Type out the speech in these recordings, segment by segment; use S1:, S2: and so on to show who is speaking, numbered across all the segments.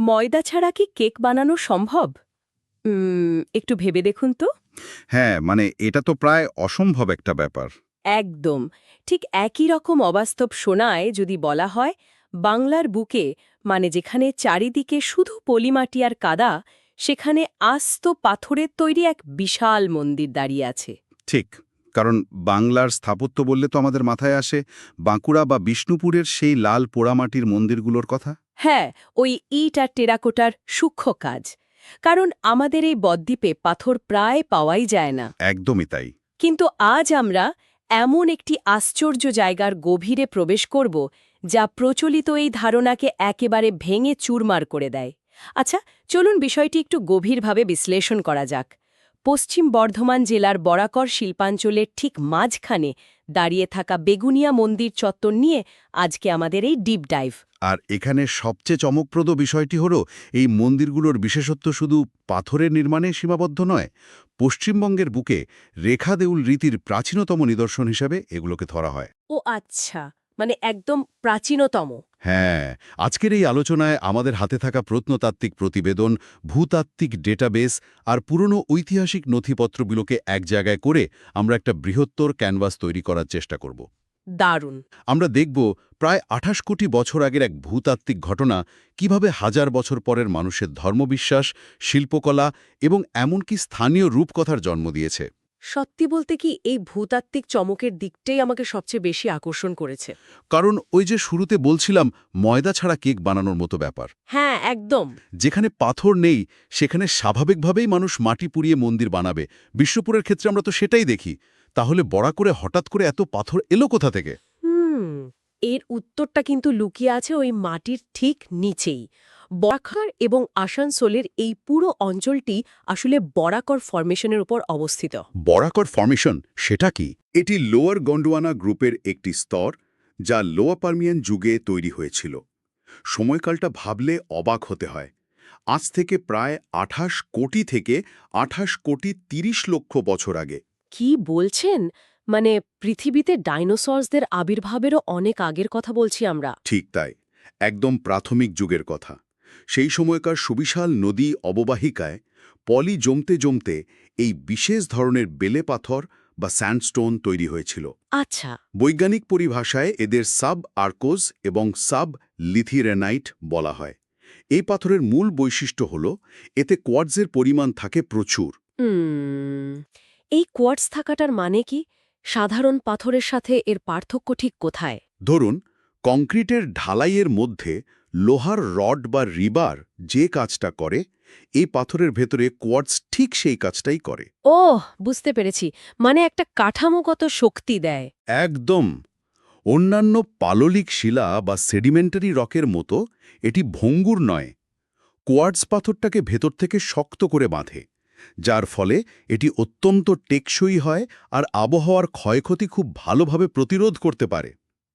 S1: ময়দা ছাড়া কি কেক বানানো সম্ভব? একটু ভেবে দেখুন তো।
S2: হ্যাঁ, মানে এটা তো প্রায় অসম্ভব একটা ব্যাপার।
S1: একদম। ঠিক একই রকম অবাস্তব শোনায় যদি বলা হয় বাংলার বুকে, মানে যেখানে চারিদিকে শুধু পলিমাটি আর কাদা, সেখানে আস্ত পাথরের তৈরি এক বিশাল মন্দির দাঁড়িয়ে আছে।
S2: ঠিক। কারণ বাংলার স্থাপত্য বললে তো আমাদের মাথায় আসে বাঁকুড়া বা বিষ্ণুপুরের সেই লাল পোড়ামাটির মন্দিরগুলোর কথা।
S1: হ্যাঁ, ওই ইট আর টেরাকোটার সূক্ষ্ম কাজ। কারণ আমাদের এই বদ্বীপে পাথর প্রায় পাওয়াই যায় না।
S2: একদমই তাই।
S1: কিন্তু আজ আমরা এমন একটি আশ্চর্য জায়গার গভীরে প্রবেশ করব যা প্রচলিত এই ধারণাকে একেবারে ভেঙে চুরমার করে দেয়। আচ্ছা, চলুন বিষয়টি একটু গভীরভাবে বিশ্লেষণ করা যাক। পশ্চিম বর্ধমান জেলার বরাকর শিল্পাঞ্চলের ঠিক মাঝখানে দাঁড়িয়ে থাকা বেগুনিয়া মন্দির চত্বর নিয়ে আজকে আমাদের এই ডিপ ডাইভ।
S2: আর এখানে সবচেয়ে চমকপ্রদ বিষয়টি হলো এই মন্দিরগুলোর বিশেষত্ব শুধু পাথরের নির্মাণে সীমাবদ্ধ নয়। পশ্চিমবঙ্গের বুকে রেখা দেউল রীতির প্রাচীনতম নিদর্শন হিসাবে এগুলোকে ধরা হয়।
S1: ও আচ্ছা, মানে একদম প্রাচীনতম।
S2: হ্যাঁ, আজকের এই আলোচনায় আমাদের হাতে থাকা প্রত্নতাত্ত্বিক প্রতিবেদন, ভূতাত্ত্বিক ডেটাবেস আর পুরনো ঐতিহাসিক নথিপত্রগুলোকে এক জায়গায় করে আমরা একটা বৃহত্তর ক্যানভাস তৈরি করার চেষ্টা করব।
S1: দারুণ।
S2: আমরা দেখব প্রায় ২৮ কোটি বছর আগের এক ভূতাত্ত্বিক ঘটনা কিভাবে হাজার বছর পরের মানুষের ধর্মবিশ্বাস, শিল্পকলা এবং এমনকি স্থানীয় রূপকথার জন্ম দিয়েছে।
S1: সত্যি বলতে কি, এই ভূতাত্ত্বিক চমকের দিকটাই আমাকে সবচেয়ে বেশি আকর্ষণ করেছে।
S2: কারণ ওই যে শুরুতে বলছিলাম ময়দা ছাড়া কেক বানানোর মতো ব্যাপার।
S1: হ্যাঁ, একদম।
S2: যেখানে পাথর নেই সেখানে স্বাভাবিকভাবেই মানুষ মাটি পুড়িয়ে মন্দির বানাবে। বিষ্ণুপুরের ক্ষেত্রে আমরা তো সেটাই দেখি। তাহলে বড়া করে হঠাৎ করে এত পাথর এলো কোথা থেকে?
S1: হুম, এর উত্তরটা কিন্তু লুকিয়ে আছে ওই মাটির ঠিক নিচেই। বরাকর এবং আসানসোলের এই পুরো অঞ্চলটি আসলে বরাকর ফরমেশনের উপর অবস্থিত।
S2: বরাকর ফর্মেশন সেটা কি? এটি লোয়ার গন্ডোয়ানা গ্রুপের একটি স্তর যা লোয়ার পার্মিয়ান যুগে তৈরি হয়েছিল। সময়কালটা ভাবলে অবাক হতে হয়। আজ থেকে প্রায় ২৮ কোটি থেকে ২৮ কোটি ৩০ লক্ষ বছর আগে।
S1: কি বলছেন? মানে পৃথিবীতে ডাইনোসরসদের আবির্ভাবেরও অনেক আগের কথা বলছি আমরা।
S2: ঠিক তাই, একদম প্রাথমিক যুগের কথা। সেই সময়কার সুবিশাল নদী অববাহিকায় পলি জমতে জমতে এই বিশেষ ধরনের বেলে পাথর বা স্যান্ডস্টোন তৈরি হয়েছিল।
S1: আচ্ছা।
S2: বৈজ্ঞানিক পরিভাষায় এদের সাব আর্কোজ এবং সাব লিথিরেনাইট বলা হয়। এই পাথরের মূল বৈশিষ্ট্য হল এতে কোয়ার্টজের পরিমাণ থাকে প্রচুর।
S1: হুম, এই কোয়ার্টজ থাকাটার মানে কি? সাধারণ পাথরের সাথে এর পার্থক্য ঠিক কোথায়?
S2: ধরুন, কংক্রিটের ঢালাইয়ের মধ্যে লোহার রড বা রিবার যে কাজটা করে, এই পাথরের ভেতরে কোয়ার্টজ ঠিক সেই কাজটাই করে।
S1: ওহ, বুঝতে পেরেছি। মানে একটা কাঠামোগত শক্তি দেয়।
S2: একদম। অন্যান্য পাললিক শিলা বা সেডিমেন্টারি রকের মতো এটি ভঙ্গুর নয়। কোয়ার্টজ পাথরটাকে ভেতর থেকে শক্ত করে বাঁধে, যার ফলে এটি অত্যন্ত টেকসই হয় আর আবহাওয়ার ক্ষয়ক্ষতি খুব ভালোভাবে প্রতিরোধ করতে পারে।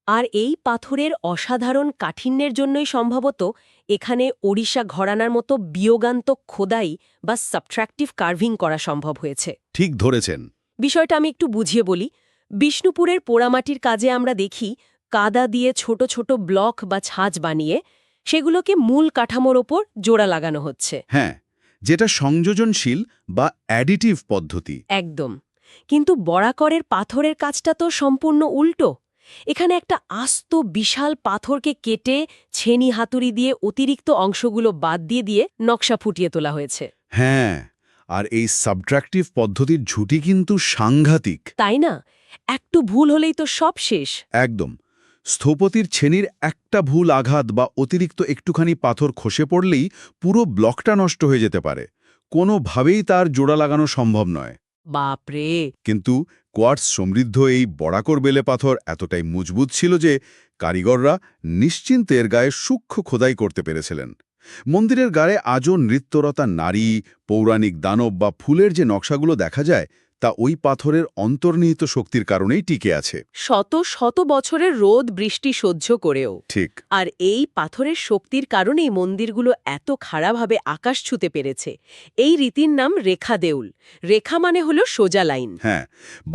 S1: আর এই পাথরের অসাধারণ কাঠিন্যের জন্যই সম্ভবত এখানে ওড়িশা ঘরানার মতো বিয়োগান্তক খোদাই বা সাবট্রাকটিভ কার্ভিং করা সম্ভব হয়েছে।
S2: ঠিক ধরেছেন।
S1: বিষয়টা আমি একটু বুঝিয়ে বলি। বিষ্ণুপুরের পোড়ামাটির কাজে আমরা দেখি কাদা দিয়ে ছোট ছোট ব্লক বা ছাঁচ বানিয়ে সেগুলোকে মূল কাঠামোর ওপর জোড়া লাগানো হচ্ছে।
S2: হ্যাঁ, যেটা সংযোজনশীল বা অ্যাডিটিভ পদ্ধতি।
S1: একদম। কিন্তু বরাকরের পাথরের কাজটা তো সম্পূর্ণ উল্টো। এখানে একটা আস্ত বিশাল পাথরকে কেটে ছেনি হাতুড়ি দিয়ে অতিরিক্ত অংশগুলো বাদ দিয়ে দিয়ে নকশা ফুটিয়ে তোলা হয়েছে।
S2: হ্যাঁ, আর এই সাবট্রাকটিভ পদ্ধতির ঝুঁটি কিন্তু সাংঘাতিক।
S1: তাই না? একটু ভুল হলেই তো সব শেষ।
S2: একদম। স্থপতির ছেনির একটা ভুল আঘাত বা অতিরিক্ত একটুখানি পাথর খসে পড়লেই পুরো ব্লকটা নষ্ট হয়ে যেতে পারে। কোনোভাবেই তার জোড়া লাগানো সম্ভব নয়।
S1: বাপরে!
S2: কিন্তু কোয়ার্টজ সমৃদ্ধ এই বরাকর বেলে পাথর এতটাই মজবুত ছিল যে কারিগররা নিশ্চিন্তে এর গায়ে সূক্ষ্ম খোদাই করতে পেরেছিলেন। মন্দিরের গায়ে আজও নৃত্যরতা নারী, পৌরাণিক দানব বা ফুলের যে নকশাগুলো দেখা যায়, তা ওই পাথরের অন্তর্নিহিত শক্তির কারণেই টিকে আছে।
S1: শত শত বছরের রোদ বৃষ্টি সহ্য করেও।
S2: ঠিক।
S1: আর এই পাথরের শক্তির কারণেই মন্দিরগুলো এত খাড়াভাবে আকাশ ছুঁতে পেরেছে। এই রীতির নাম রেখা দেউল। রেখা মানে হলো সোজা লাইন।
S2: হ্যাঁ,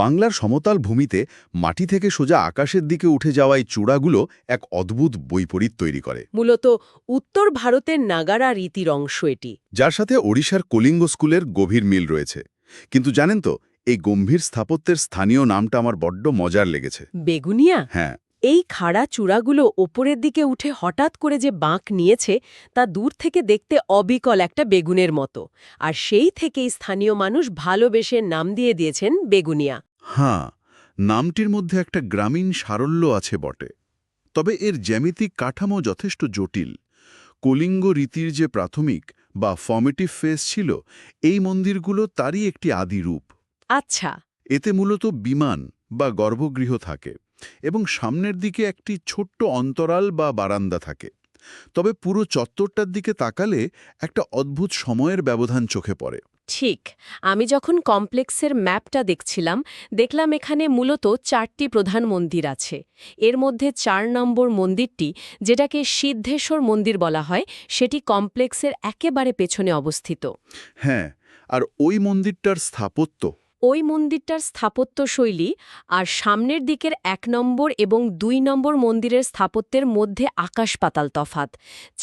S2: বাংলার সমতল ভূমিতে মাটি থেকে সোজা আকাশের দিকে উঠে যাওয়া এই চূড়াগুলো এক অদ্ভুত বৈপরীত তৈরি করে,
S1: মূলত উত্তর ভারতের নাগারা রীতির অংশ এটি।
S2: যার সাথে ওড়িশার কলিঙ্গ স্কুলের গভীর মিল রয়েছে। কিন্তু জানেন তো, এই গম্ভীর স্থাপত্যের স্থানীয় নামটা আমার বড্ড মজার লেগেছে।
S1: বেগুনিয়া?
S2: হ্যাঁ,
S1: এই খাড়া চূড়াগুলো ওপরের দিকে উঠে হঠাৎ করে যে বাঁক নিয়েছে তা দূর থেকে দেখতে অবিকল একটা বেগুনের মতো। আর সেই থেকেই স্থানীয় মানুষ ভালোবেসে নাম দিয়ে দিয়েছেন বেগুনিয়া।
S2: হ্যাঁ, নামটির মধ্যে একটা গ্রামীণ সারল্য আছে বটে। তবে এর জ্যামিতিক কাঠামো যথেষ্ট জটিল। কলিঙ্গ রীতির যে প্রাথমিক বা ফর্মেটিভ ফেজ ছিল, এই মন্দিরগুলো তারই একটি আদি রূপ।
S1: আচ্ছা।
S2: এতে মূলত বিমান বা গর্ভগৃহ থাকে এবং সামনের দিকে একটি ছোট্ট অন্তরাল বা বারান্দা থাকে। তবে পুরো চত্বরটার দিকে তাকালে একটা অদ্ভুত সময়ের ব্যবধান চোখে পড়ে।
S1: ঠিক। আমি যখন কমপ্লেক্সের ম্যাপটা দেখছিলাম, দেখলাম এখানে মূলত 4টি প্রধান মন্দির আছে। এর মধ্যে 4 নম্বর মন্দিরটি, যেটাকে সিদ্ধেশ্বর মন্দির বলা হয়, সেটি কমপ্লেক্সের একেবারে পেছনে অবস্থিত।
S2: হ্যাঁ, আর ওই মন্দিরটার স্থাপত্য,
S1: ওই মন্দিরটার স্থাপত্যশৈলী আর সামনের দিকের 1 নম্বর এবং 2 নম্বর মন্দিরের স্থাপত্যের মধ্যে আকাশ পাতাল তফাত।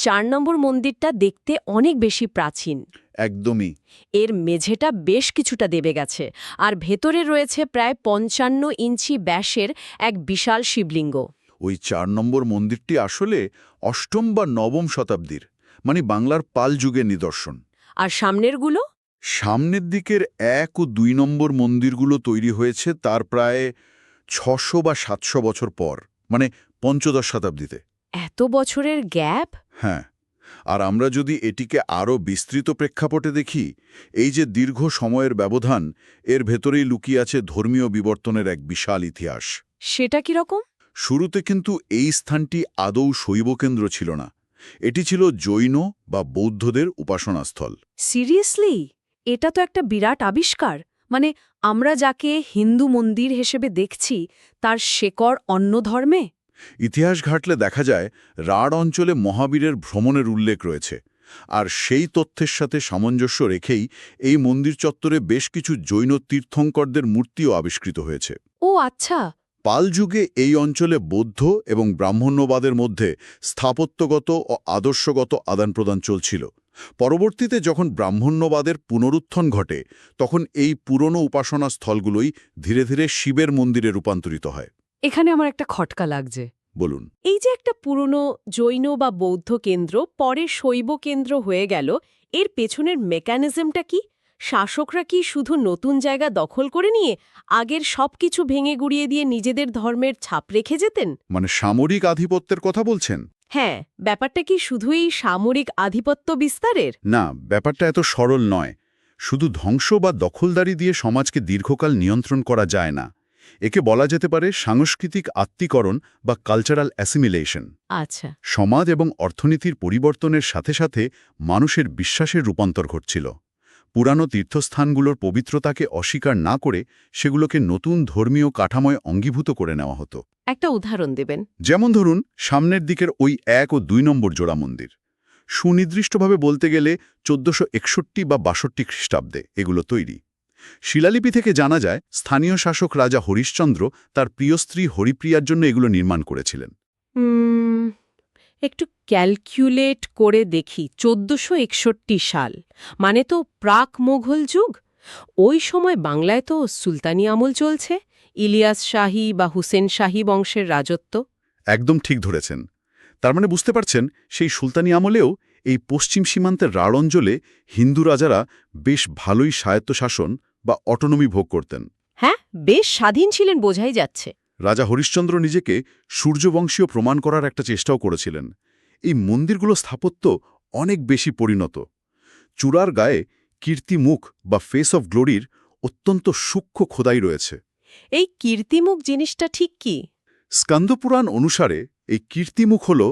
S1: 4 নম্বর মন্দিরটা দেখতে অনেক বেশি প্রাচীন।
S2: একদমই।
S1: এর মেঝেটা বেশ কিছুটা দেবে গেছে, আর ভেতরে রয়েছে প্রায় 55 ইঞ্চি ব্যাসের এক বিশাল শিবলিঙ্গ।
S2: ওই 4 নম্বর মন্দিরটি আসলে অষ্টম বা নবম শতাব্দীর, মানে বাংলার পাল যুগের নিদর্শন।
S1: আর সামনেরগুলো?
S2: সামনের দিকের 1 ও 2 নম্বর মন্দিরগুলো তৈরি হয়েছে তার প্রায় 600 বা 700 বছর পর, মানে পঞ্চদশ শতাব্দীতে।
S1: এত বছরের গ্যাপ?
S2: হ্যাঁ, আর আমরা যদি এটিকে আরও বিস্তৃত প্রেক্ষাপটে দেখি, এই যে দীর্ঘ সময়ের ব্যবধান, এর ভেতরেই লুকিয়ে আছে ধর্মীয় বিবর্তনের এক বিশাল ইতিহাস।
S1: সেটা কিরকম?
S2: শুরুতে কিন্তু এই স্থানটি আদৌ শৈব কেন্দ্র ছিল না। এটি ছিল জৈন বা বৌদ্ধদের উপাসনাস্থল।
S1: সিরিয়াসলি? এটা তো একটা বিরাট আবিষ্কার। মানে আমরা যাকে হিন্দু মন্দির হিসেবে দেখছি, তার শেকড় অন্য ধর্মে।
S2: ইতিহাস ঘাটলে দেখা যায় রাঢ় অঞ্চলে মহাবীরের ভ্রমণের উল্লেখ রয়েছে, আর সেই তথ্যের সাথে সামঞ্জস্য রেখেই এই মন্দির চত্বরে বেশ কিছু জৈন তীর্থঙ্করদের মূর্তিও আবিষ্কৃত হয়েছে।
S1: ও আচ্ছা।
S2: পাল যুগে এই অঞ্চলে বৌদ্ধ এবং ব্রাহ্মণ্যবাদের মধ্যে স্থাপত্যগত ও আদর্শগত আদান-প্রদান চলছিল। পরবর্তীতে যখন ব্রাহ্মণ্যবাদের পুনরুত্থান ঘটে, তখন এই পুরনো উপাসনা স্থলগুলোই ধীরে ধীরে শিবের মন্দিরে রূপান্তরিত হয়।
S1: এখানে আমার একটা খটকা লাগছে।
S2: বলুন।
S1: এই যে একটা পুরনো জৈন বা বৌদ্ধ কেন্দ্র পরে শৈব কেন্দ্র হয়ে গেল, এর পেছনের মেকানিজমটা কি? শাসকরা কি শুধু নতুন জায়গা দখল করে নিয়ে আগের সবকিছু ভেঙে গুড়িয়ে দিয়ে নিজেদের ধর্মের ছাপ রেখে যেতেন?
S2: মানে সামরিক আধিপত্যের কথা বলছেন?
S1: হ্যাঁ, ব্যাপারটা কি শুধুই সামরিক আধিপত্য বিস্তারের?
S2: না, ব্যাপারটা এত সরল নয়। শুধু ধ্বংস বা দখলদারি দিয়ে সমাজকে দীর্ঘকাল নিয়ন্ত্রণ করা যায় না। একে বলা যেতে পারে সাংস্কৃতিক আত্মীকরণ বা কালচারাল অ্যাসিমিলেশন।
S1: আচ্ছা।
S2: সমাজ এবং অর্থনীতির পরিবর্তনের সাথে সাথে মানুষের বিশ্বাসের রূপান্তর ঘটছিল। পুরানো তীর্থস্থানগুলোর পবিত্রতাকে অস্বীকার না করে সেগুলোকে নতুন ধর্মীয় কাঠামোয় অঙ্গীভূত করে নেওয়া হতো।
S1: একটা উদাহরণ দেবেন?
S2: যেমন ধরুন, সামনের দিকের ওই 1 ও 2 নম্বর জোড়া মন্দির। সুনির্দিষ্টভাবে বলতে গেলে 1461 বা 62 খ্রিস্টাব্দে এগুলো তৈরি। শিলালিপি থেকে জানা যায় স্থানীয় শাসক রাজা হরিশ্চন্দ্র তার প্রিয় স্ত্রী হরিপ্রিয়ার জন্য এগুলো নির্মাণ করেছিলেন।
S1: একটু ক্যালকুলেট করে দেখি। 1461 সাল মানে তো প্রাক মোঘল যুগ। ওই সময় বাংলায় তো সুলতানি আমল চলছে, ইলিয়াস শাহী বা হুসেন শাহী বংশের রাজত্ব।
S2: একদম ঠিক ধরেছেন। তার মানে বুঝতে পারছেন, সেই সুলতানি আমলেও এই পশ্চিম সীমান্তের রাঢ় অঞ্চলে হিন্দু রাজারা বেশ ভালোই স্বায়ত্তশাসন বা অটোনমি ভোগ করতেন।
S1: হ্যাঁ, বেশ স্বাধীন ছিলেন বোঝাই যাচ্ছে।
S2: রাজা হরিশ্চন্দ্র নিজেকে সূর্যবংশীয় প্রমাণ করার একটা চেষ্টাও করেছিলেন। এই মন্দিরগুলো স্থাপত্য অনেক বেশি পরিণত। চূড়ার গায়ে কীর্তিমুখ বা ফেস অফ গ্লোরির অত্যন্ত সূক্ষ্ম খোদাই রয়েছে।
S1: এই কীর্তিমুখ জিনিসটা ঠিক কি?
S2: স্কন্দপুরাণ অনুসারে এই কীর্তিমুখ হল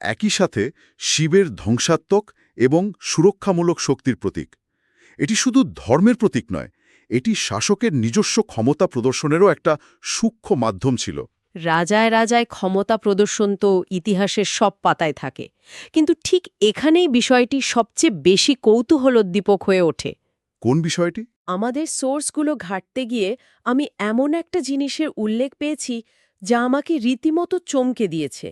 S2: একই সাথে শিবের ধ্বংসাত্মক এবং সুরক্ষামূলক শক্তির প্রতীক। এটি শুধু ধর্মের প্রতীক নয়, এটি শাসকের নিজস্ব ক্ষমতা প্রদর্শনেরও একটা সূক্ষ্ম মাধ্যম ছিল।
S1: রাজায় রাজায় ক্ষমতা প্রদর্শন তো ইতিহাসের সব পাতায় থাকে, কিন্তু ঠিক এখানেই বিষয়টি সবচেয়ে বেশি কৌতূহলোদ্দীপক হয়ে ওঠে।
S2: কোন বিষয়টি?
S1: আমাদের সোর্সগুলো ঘাঁটতে গিয়ে আমি এমন একটা জিনিসের উল্লেখ পেয়েছি যা আমাকে রীতিমতো চমকে দিয়েছে।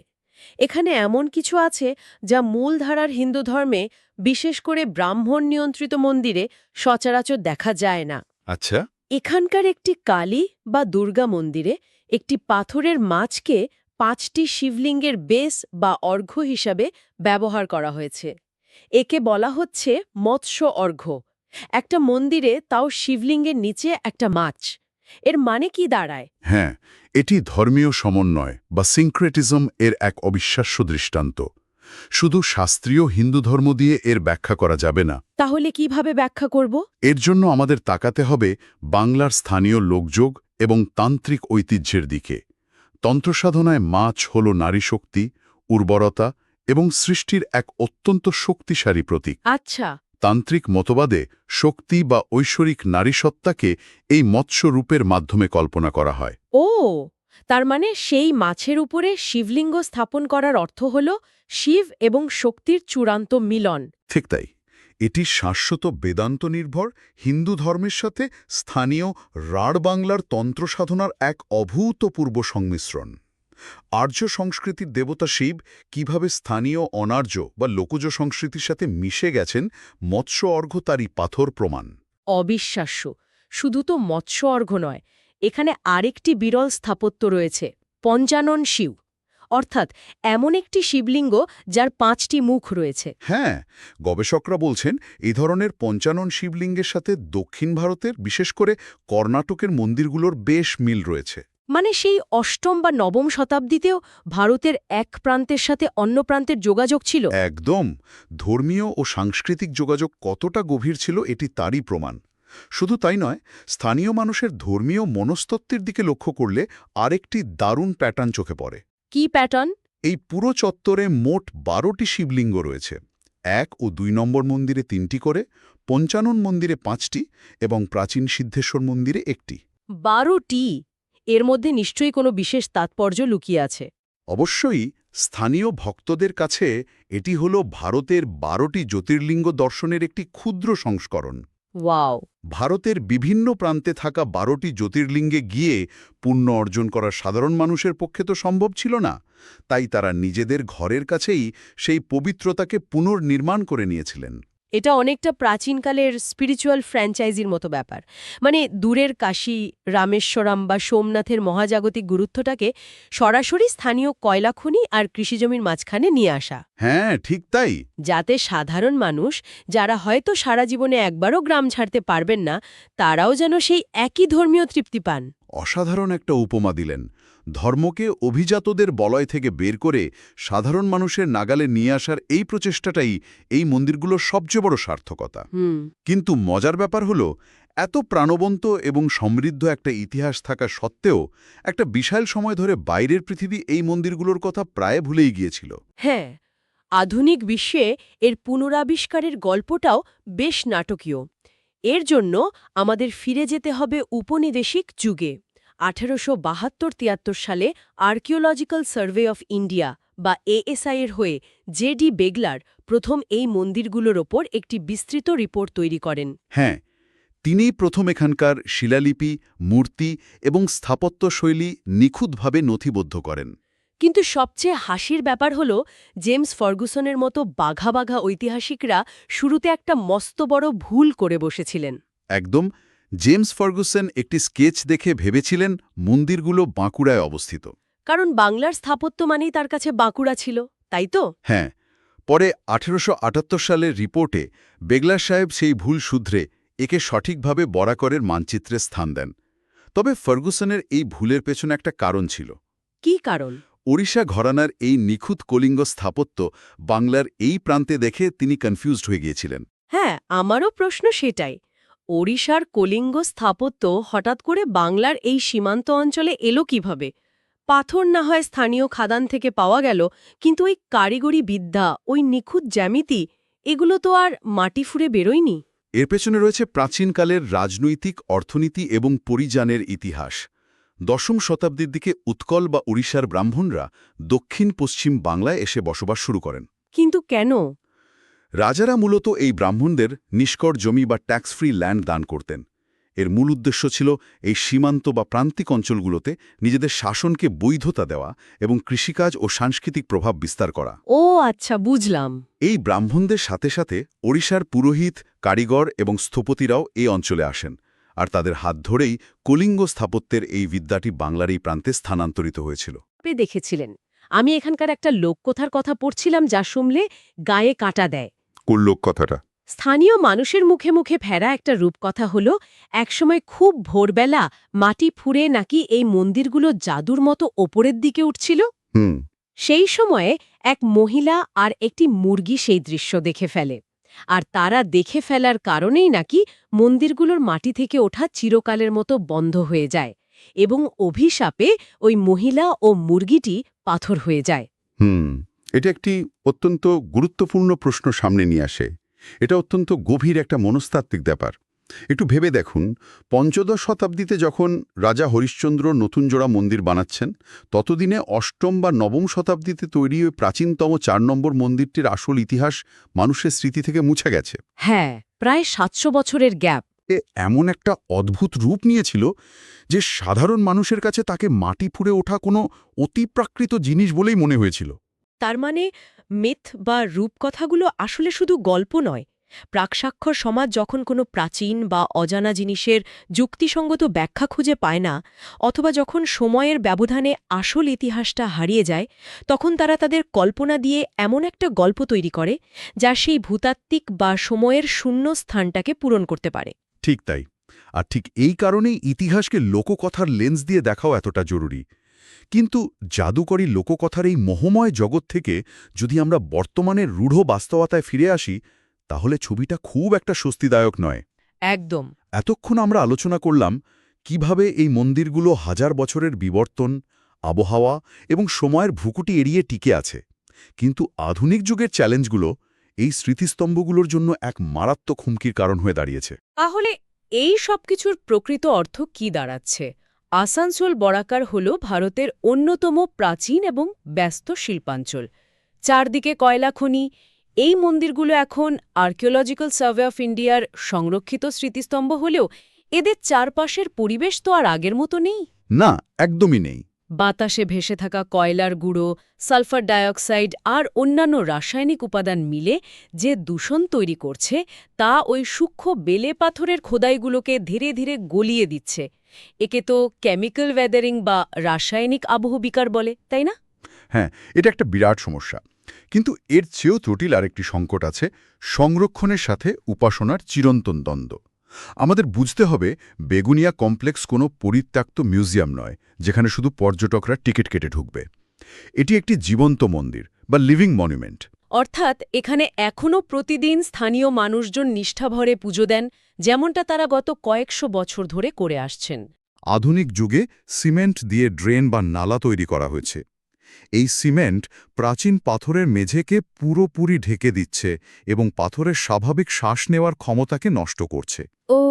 S1: এখানে এমন কিছু আছে যা মূলধারার হিন্দু ধর্মে, বিশেষ করে ব্রাহ্মণ নিয়ন্ত্রিত মন্দিরে সচরাচর দেখা যায় না।
S2: আচ্ছা।
S1: এখানকার একটি কালী বা দুর্গা মন্দিরে একটি পাথরের মাছকে 5টি শিবলিঙ্গের বেস বা অর্ঘ্য হিসাবে ব্যবহার করা হয়েছে। একে বলা হচ্ছে মৎস্য অর্ঘ্য। একটা মন্দিরে তাও শিবলিঙ্গের নিচে একটা মাছ। এর মানে কি দাঁড়ায়?
S2: হ্যাঁ, এটি ধর্মীয় সমন্বয় বা সিনক্রেটিজম এর এক অবিশ্বাস্য দৃষ্টান্ত। শুধু শাস্ত্রীয় হিন্দু ধর্ম দিয়ে এর ব্যাখ্যা করা যাবে না।
S1: তাহলে কিভাবে ব্যাখ্যা করব?
S2: এর জন্য আমাদের তাকাতে হবে বাংলার স্থানীয় লোকযোগ এবং তান্ত্রিক ঐতিহ্যের দিকে। তন্ত্রসাধনায় মাছ হল নারী শক্তি, উর্বরতা এবং সৃষ্টির এক অত্যন্ত শক্তিশালী প্রতীক।
S1: আচ্ছা।
S2: তান্ত্রিক মতবাদে শক্তি বা ঐশ্বরিক নারীসত্তাকে এই মৎস্য রূপের মাধ্যমে কল্পনা করা হয়।
S1: ও, তার মানে সেই মাছের উপরে শিবলিঙ্গ স্থাপন করার অর্থ হল শিব এবং শক্তির চূড়ান্ত মিলন।
S2: ঠিক তাই। এটি শাশ্বত বেদান্ত নির্ভর হিন্দু ধর্মের সাথে স্থানীয় রাঢ় বাংলার তন্ত্র সাধনার এক অভূতপূর্ব সংমিশ্রণ। আর্য সংস্কৃতির দেবতা শিব কিভাবে স্থানীয় অনার্য বা লোকজ সংস্কৃতির সাথে মিশে গেছেন, মৎস্য অর্ঘ্য তারই পাথর প্রমাণ।
S1: অবিশ্বাস্য। শুধু তো মৎস্য অর্ঘ্য নয়, এখানে আরেকটি বিরল স্থাপত্য রয়েছে, পঞ্চানন শিব, অর্থাৎ এমন একটি শিবলিঙ্গ যার 5টি মুখ রয়েছে।
S2: হ্যাঁ, গবেষকরা বলছেন এই ধরনের পঞ্চানন শিবলিঙ্গের সাথে দক্ষিণ ভারতের, বিশেষ করে কর্ণাটকের মন্দিরগুলোর বেশ মিল রয়েছে।
S1: মানে সেই 8ম বা 9ম শতাব্দীতেও ভারতের এক প্রান্তের সাথে অন্য প্রান্তের যোগাযোগ ছিল।
S2: একদম। ধর্মীয় ও সাংস্কৃতিক যোগাযোগ কতটা গভীর ছিল এটি তারই প্রমাণ। শুধু তাই নয়, স্থানীয় মানুষের ধর্মীয় মনস্তত্ত্বের দিকে লক্ষ্য করলে আরেকটি দারুণ প্যাটার্ন চোখে পড়ে।
S1: কি প্যাটার্ন?
S2: এই পুরো চত্বরে মোট 12টি শিবলিঙ্গ রয়েছে। 1 ও 2 নম্বর মন্দিরে 3টি করে, পঞ্চানন মন্দিরে 5টি এবং প্রাচীন সিদ্ধেশ্বর মন্দিরে 1টি।
S1: 12টি! এর মধ্যে নিশ্চয়ই কোনো বিশেষ তাৎপর্য লুকিয়ে আছে।
S2: অবশ্যই, স্থানীয় ভক্তদের কাছে এটি হল ভারতের 12টি জ্যোতির্লিঙ্গ দর্শনের একটি ক্ষুদ্র সংস্করণ।
S1: ওয়াও!
S2: ভারতের বিভিন্ন প্রান্তে থাকা 12টি জ্যোতির্লিঙ্গে গিয়ে পুণ্য অর্জন করা সাধারণ মানুষের পক্ষে তো সম্ভব ছিল না। তাই তারা নিজেদের ঘরের কাছেই সেই পবিত্রতাকে পুনর্নির্মাণ করে নিয়েছিলেন।
S1: এটা অনেকটা প্রাচীনকালের স্পিরিচুয়াল ফ্র্যাঞ্চাইজির মতো ব্যাপার। মানে দূরের কাশী, রামেশ্বরম বা সোমনাথের মহাজাগতিক গুরুত্বটাকে সরাসরি স্থানীয় কয়লা খনি আর কৃষিজমির মাঝখানে নিয়ে আসা।
S2: হ্যাঁ, ঠিক তাই।
S1: যাতে সাধারণ মানুষ, যারা হয়তো সারা জীবনে একবারও গ্রাম ছাড়তে পারবেন না, তারাও যেন সেই একই ধর্মীয় তৃপ্তি পান।
S2: অসাধারণ একটা উপমা দিলেন। ধর্মকে অভিজাতদের বলয় থেকে বের করে সাধারণ মানুষের নাগালে নিয়ে আসার এই প্রচেষ্টাটাই এই মন্দিরগুলোর সবচেয়ে বড় সার্থকতা। কিন্তু মজার ব্যাপার হলো, এত প্রাণবন্ত এবং সমৃদ্ধ একটা ইতিহাস থাকা সত্ত্বেও একটা বিশাল সময় ধরে বাইরের পৃথিবী এই মন্দিরগুলোর কথা প্রায় ভুলেই গিয়েছিল।
S1: হ্যাঁ, আধুনিক বিশ্বে এর পুনরাবিষ্কারের গল্পটাও বেশ নাটকীয়। এর জন্য আমাদের ফিরে যেতে হবে উপনিবেশিক যুগে। 1872-73 সালে আর্কিওলজিক্যাল সার্ভে অফ ইন্ডিয়া বা এএসআই এর হয়ে জে.ডি. বেগলার প্রথম এই মন্দিরগুলোর ওপর একটি বিস্তৃত রিপোর্ট তৈরি করেন।
S2: হ্যাঁ, তিনিই প্রথম এখানকার শিলালিপি, মূর্তি এবং স্থাপত্যশৈলী নিখুঁতভাবে নথিবদ্ধ করেন।
S1: কিন্তু সবচেয়ে হাসির ব্যাপার হল, জেমস ফার্গুসনের মতো বাঘা বাঘা ঐতিহাসিকরা শুরুতে একটা মস্ত বড় ভুল করে বসেছিলেন।
S2: একদম। জেমস ফার্গুসন একটি স্কেচ দেখে ভেবেছিলেন মন্দিরগুলো বাঁকুড়ায় অবস্থিত।
S1: কারণ বাংলার স্থাপত্য মানেই তার কাছে বাঁকুড়া ছিল, তাই তো?
S2: হ্যাঁ, পরে 1878 সালের রিপোর্টে বেগলার সাহেব সেই ভুল শুধরে একে সঠিকভাবে বরাকরের মানচিত্রে স্থান দেন। তবে ফার্গুসনের এই ভুলের পেছনে একটা কারণ ছিল।
S1: কি কারণ?
S2: ওড়িশা ঘরানার এই নিখুঁত কলিঙ্গ স্থাপত্য বাংলার এই প্রান্তে দেখে তিনি কনফিউজড হয়ে গিয়েছিলেন।
S1: হ্যাঁ, আমারও প্রশ্ন সেটাই। ওড়িশার কলিঙ্গ স্থাপত্য হঠাৎ করে বাংলার এই সীমান্ত অঞ্চলে এলো কিভাবে? পাথর না হয় স্থানীয় খাদান থেকে পাওয়া গেল, কিন্তু ওই কারিগরি বিদ্যা, ওই নিখুঁত জ্যামিতি, এগুলো তো আর মাটি ফুঁড়ে বেরোয়নি।
S2: এর পেছনে রয়েছে প্রাচীনকালের রাজনৈতিক, অর্থনীতি এবং পরিযানের ইতিহাস। ১০ম শতাব্দীর দিকে উৎকল বা উড়িষ্যার ব্রাহ্মণরা দক্ষিণ পশ্চিম বাংলায় এসে বসবাস শুরু করেন।
S1: কিন্তু কেন?
S2: রাজারা মূলত এই ব্রাহ্মণদের নিষ্কর জমি বা ট্যাক্স ফ্রি ল্যান্ড দান করতেন। এর মূল উদ্দেশ্য ছিল এই সীমান্ত বা প্রান্তিক অঞ্চলগুলোতে নিজেদের শাসনকে বৈধতা দেওয়া এবং কৃষিকাজ ও সাংস্কৃতিক প্রভাব বিস্তার করা।
S1: ও আচ্ছা, বুঝলাম।
S2: এই ব্রাহ্মণদের সাথে সাথে ওড়িশার পুরোহিত, কারিগর এবং স্থপতিরাও এই অঞ্চলে আসেন, আর তাদের হাত ধরেই কলিঙ্গ স্থাপত্যের এই বিদ্যাটি বাংলার এই প্রান্তে স্থানান্তরিত হয়েছিল।
S1: দেখেছিলেন, আমি এখানকার একটা লোককথার কথা পড়ছিলাম যা শুনলে গায়ে কাঁটা দেয়।
S2: কোন লোককথাটা?
S1: স্থানীয় মানুষের মুখে মুখে ফেরা একটা রূপকথা হলো, একসময় খুব ভোরবেলা মাটি ফুঁড়ে নাকি এই মন্দিরগুলো জাদুর মতো ওপরের দিকে উঠছিল। সেই সময়ে এক মহিলা আর একটি মুরগি সেই দৃশ্য দেখে ফেলে, আর তারা দেখে ফেলার কারণেই নাকি মন্দিরগুলোর মাটি থেকে ওঠা চিরকালের মতো বন্ধ হয়ে যায় এবং অভিশাপে ওই মহিলা ও মুরগিটি পাথর হয়ে যায়।
S2: এটা একটি অত্যন্ত গুরুত্বপূর্ণ প্রশ্ন সামনে নিয়ে আসে। এটা অত্যন্ত গভীর একটা মনস্তাত্ত্বিক ব্যাপার। একটু ভেবে দেখুন, পঞ্চদশ শতাব্দীতে যখন রাজা হরিশ্চন্দ্র নতুন জোড়া মন্দির বানাচ্ছেন, ততদিনে অষ্টম বা নবম শতাব্দীতে তৈরি ওই প্রাচীনতম ৪ নম্বর মন্দিরটির আসল ইতিহাস মানুষের স্মৃতি থেকে মুছে গেছে।
S1: হ্যাঁ, প্রায় ৭০০ বছরের গ্যাপ।
S2: এমন একটা অদ্ভুত রূপ নিয়েছিল যে সাধারণ মানুষের কাছে তাকে মাটি ফুঁড়ে ওঠা কোনো অতিপ্রাকৃত জিনিস বলেই মনে হয়েছিল।
S1: তার মানে মিথ বা রূপকথাগুলো আসলে শুধু গল্প নয়। প্রাকস্বাক্ষর সমাজ যখন কোনো প্রাচীন বা অজানা জিনিসের যুক্তিসঙ্গত ব্যাখ্যা খুঁজে পায় না, অথবা যখন সময়ের ব্যবধানে আসল ইতিহাসটা হারিয়ে যায়, তখন তারা তাদের কল্পনা দিয়ে এমন একটা গল্প তৈরি করে যা সেই ভূতাত্ত্বিক বা সময়ের শূন্য স্থানটাকে পূরণ করতে পারে।
S2: ঠিক তাই। আর ঠিক এই কারণেই ইতিহাসকে লোককথার লেন্স দিয়ে দেখাও এতটা জরুরি। কিন্তু জাদুকরী লোককথার এই মোহময় জগৎ থেকে যদি আমরা বর্তমানের রূঢ় বাস্তবতায় ফিরে আসি, তাহলে ছবিটা খুব একটা স্বস্তিদায়ক নয়।
S1: একদম।
S2: এতক্ষণ আমরা আলোচনা করলাম কিভাবে এই মন্দিরগুলো হাজার বছরের বিবর্তন, আবহাওয়া এবং সময়ের ভ্রুকুটি এড়িয়ে টিকে আছে। কিন্তু আধুনিক যুগের চ্যালেঞ্জগুলো এই স্মৃতিস্তম্ভগুলোর জন্য এক মারাত্মক হুমকির কারণ হয়ে দাঁড়িয়েছে।
S1: তাহলে এই সবকিছুর প্রকৃত অর্থ কি দাঁড়াচ্ছে? আসানসোল বরাকার হল ভারতের অন্যতম প্রাচীন এবং ব্যস্ত শিল্পাঞ্চল। চারদিকে কয়লা খনি। এই মন্দিরগুলো এখন আর্কিওলজিক্যাল সার্ভে অফ ইন্ডিয়ার সংরক্ষিত স্মৃতিস্তম্ভ হলেও এদের চারপাশের পরিবেশ তো আর আগের মতো নেই।
S2: না, একদমই নেই।
S1: বাতাসে ভেসে থাকা কয়লার গুঁড়ো, সালফার ডাইঅক্সাইড আর অন্যান্য রাসায়নিক উপাদান মিলে যে দূষণ তৈরি করছে, তা ওই সূক্ষ্ম বেলে পাথরের খোদাইগুলোকে ধীরে ধীরে গলিয়ে দিচ্ছে। একে তো কেমিক্যাল ওয়েদারিং বা রাসায়নিক আবহবিকার বলে, তাই না?
S2: হ্যাঁ, এটা একটা বিরাট সমস্যা। কিন্তু এর চেয়েও জটিল আরেকটি সংকট আছে, সংরক্ষণের সাথে উপাসনার চিরন্তন দ্বন্দ্ব। আমাদের বুঝতে হবে, বেগুনিয়া কমপ্লেক্স কোনো পরিত্যক্ত মিউজিয়াম নয় যেখানে শুধু পর্যটকরা টিকিট কেটে ঢুকবে। এটি একটি জীবন্ত মন্দির বা লিভিং মনুমেন্ট।
S1: অর্থাৎ এখানে এখনও প্রতিদিন স্থানীয় মানুষজন নিষ্ঠাভরে পুজো দেন, যেমনটা তারা গত কয়েকশো বছর ধরে করে আসছেন।
S2: আধুনিক যুগে সিমেন্ট দিয়ে ড্রেন বা নালা তৈরি করা হয়েছে। এই সিমেন্ট প্রাচীন পাথরের মেঝেকে পুরোপুরি ঢেকে দিচ্ছে এবং পাথরের স্বাভাবিক শ্বাস নেওয়ার ক্ষমতাকে নষ্ট করছে।
S1: ও,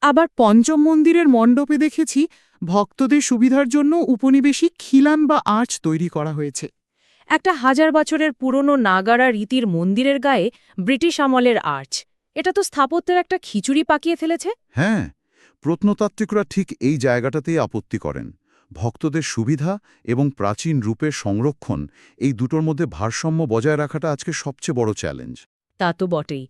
S3: আবার পঞ্চম মন্দিরের মণ্ডপে দেখেছি ভক্তদের সুবিধার জন্য উপনিবেশিক খিলান বা আর্চ তৈরি করা হয়েছে।
S1: একটা 1000 বছরের পুরনো নাগারা রীতির মন্দিরের গায়ে ব্রিটিশ আমলের আর্চ। এটা তো স্থাপত্যের একটা খিচুড়ি পাকিয়ে ফেলেছে।
S2: হ্যাঁ, প্রত্নতাত্ত্বিকরা ঠিক এই জায়গাটাতেই আপত্তি করেন। ভক্তদের সুবিধা এবং প্রাচীন রূপের সংরক্ষণ, এই দুটোর মধ্যে ভারসাম্য বজায় রাখাটা আজকে সবচেয়ে বড় চ্যালেঞ্জ।
S1: তা তো বটেই।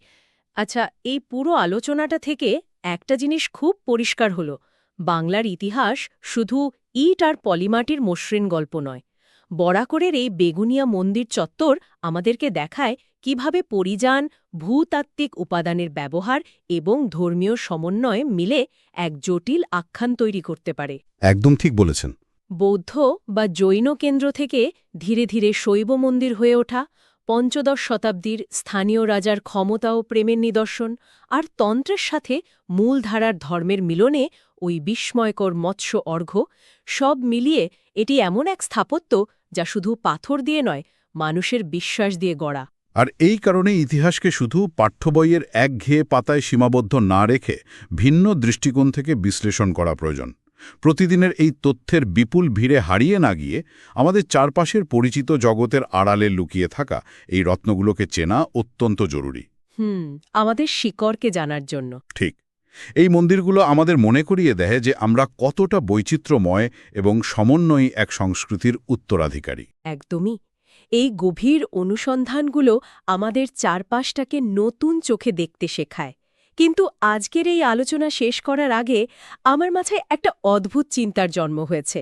S1: আচ্ছা, এই পুরো আলোচনাটা থেকে একটা জিনিস খুব পরিষ্কার হলো, বাংলার ইতিহাস শুধু ইট আর পলিমাটির মসৃণ গল্প নয়। বরাকরের এই বেগুনিয়া মন্দির চত্বর আমাদেরকে দেখায় কিভাবে পরিযান, ভূতাত্ত্বিক উপাদানের ব্যবহার এবং ধর্মীয় সমন্বয় মিলে এক জটিল আখ্যান তৈরি করতে পারে।
S2: একদম ঠিক বলেছেন।
S1: বৌদ্ধ বা জৈন কেন্দ্র থেকে ধীরে ধীরে শৈব মন্দির হয়ে ওঠা, পঞ্চদশ শতাব্দীর স্থানীয় রাজার ক্ষমতা ও প্রেমের নিদর্শন, আর তন্ত্রের সাথে মূলধারার ধর্মের মিলনে ওই বিস্ময়কর মৎস্য অর্ঘ্য, সব মিলিয়ে এটি এমন এক স্থাপত্য যা শুধু পাথর দিয়ে নয়, মানুষের বিশ্বাস দিয়ে গড়া।
S2: আর এই কারণে ইতিহাসকে শুধু পাঠ্য বইয়ের একঘেয়ে পাতায় সীমাবদ্ধ না রেখে ভিন্ন দৃষ্টিকোণ থেকে বিশ্লেষণ করা প্রয়োজন। প্রতিদিনের এই তথ্যের বিপুল ভিড়ে হারিয়ে না গিয়ে আমাদের চারপাশের পরিচিত জগতের আড়ালে লুকিয়ে থাকা এই রত্নগুলোকে চেনা অত্যন্ত জরুরি।
S1: আমাদের শিকড়কে জানার জন্য।
S2: ঠিক। এই মন্দিরগুলো আমাদের মনে করিয়ে দেয় যে আমরা কতটা বৈচিত্র্যময় এবং সমন্বয়ী এক সংস্কৃতির উত্তরাধিকারী।
S1: একদমই। এই গভীর অনুসন্ধানগুলো আমাদের চারপাশটাকে নতুন চোখে দেখতে শেখায়। কিন্তু আজকের এই আলোচনা শেষ করার আগে আমার মাথায় একটা অদ্ভুত চিন্তার জন্ম হয়েছে।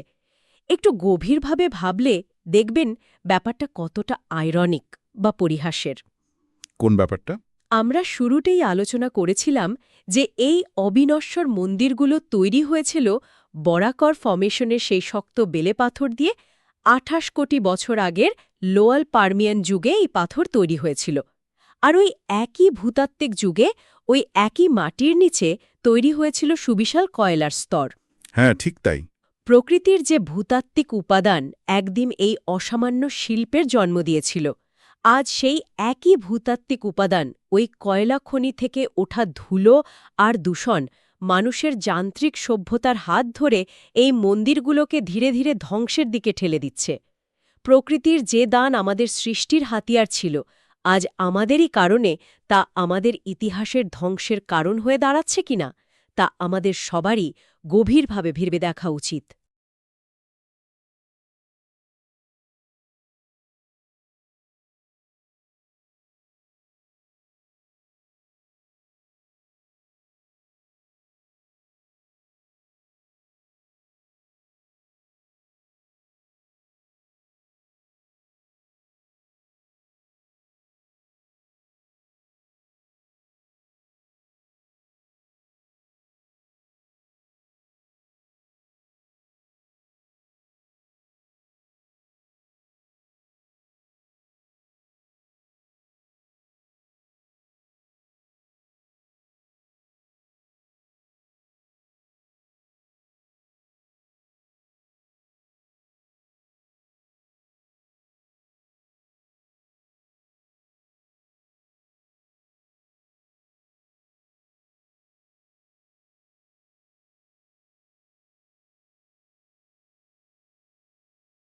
S1: একটু গভীরভাবে ভাবলে দেখবেন ব্যাপারটা কতটা আইরনিক বা পরিহাসের।
S2: কোন ব্যাপারটা?
S1: আমরা শুরুতেই আলোচনা করেছিলাম যে এই অবিনশ্বর মন্দিরগুলো তৈরি হয়েছিল বরাকর ফর্মেশনের সেই শক্ত বেলে পাথর দিয়ে। ২৮ কোটি বছর আগের লোয়াল পার্মিয়ান যুগে এই পাথর তৈরি হয়েছিল। আর ওই একই ভূতাত্ত্বিক যুগে ওই একই মাটির নিচে তৈরি হয়েছিল সুবিশাল কয়লার স্তর।
S2: হ্যাঁ, ঠিক তাই।
S1: প্রকৃতির যে ভূতাত্ত্বিক উপাদান একদিন এই অসামান্য শিল্পের জন্ম দিয়েছিল, আজ সেই একই ভূতাত্ত্বিক উপাদান ওই কয়লা খনি থেকে ওঠা ধুলো আর দূষণ মানুষের যান্ত্রিক সভ্যতার হাত ধরে এই মন্দিরগুলোকে ধীরে ধীরে ধ্বংসের দিকে ঠেলে দিচ্ছে। প্রকৃতির যে দান আমাদের সৃষ্টির হাতিয়ার ছিল, আজ আমাদেরই কারণে তা আমাদের ইতিহাসের ধ্বংসের কারণ হয়ে দাঁড়াচ্ছে কিনা তা আমাদের সবারই গভীরভাবে ভেবে দেখা উচিত।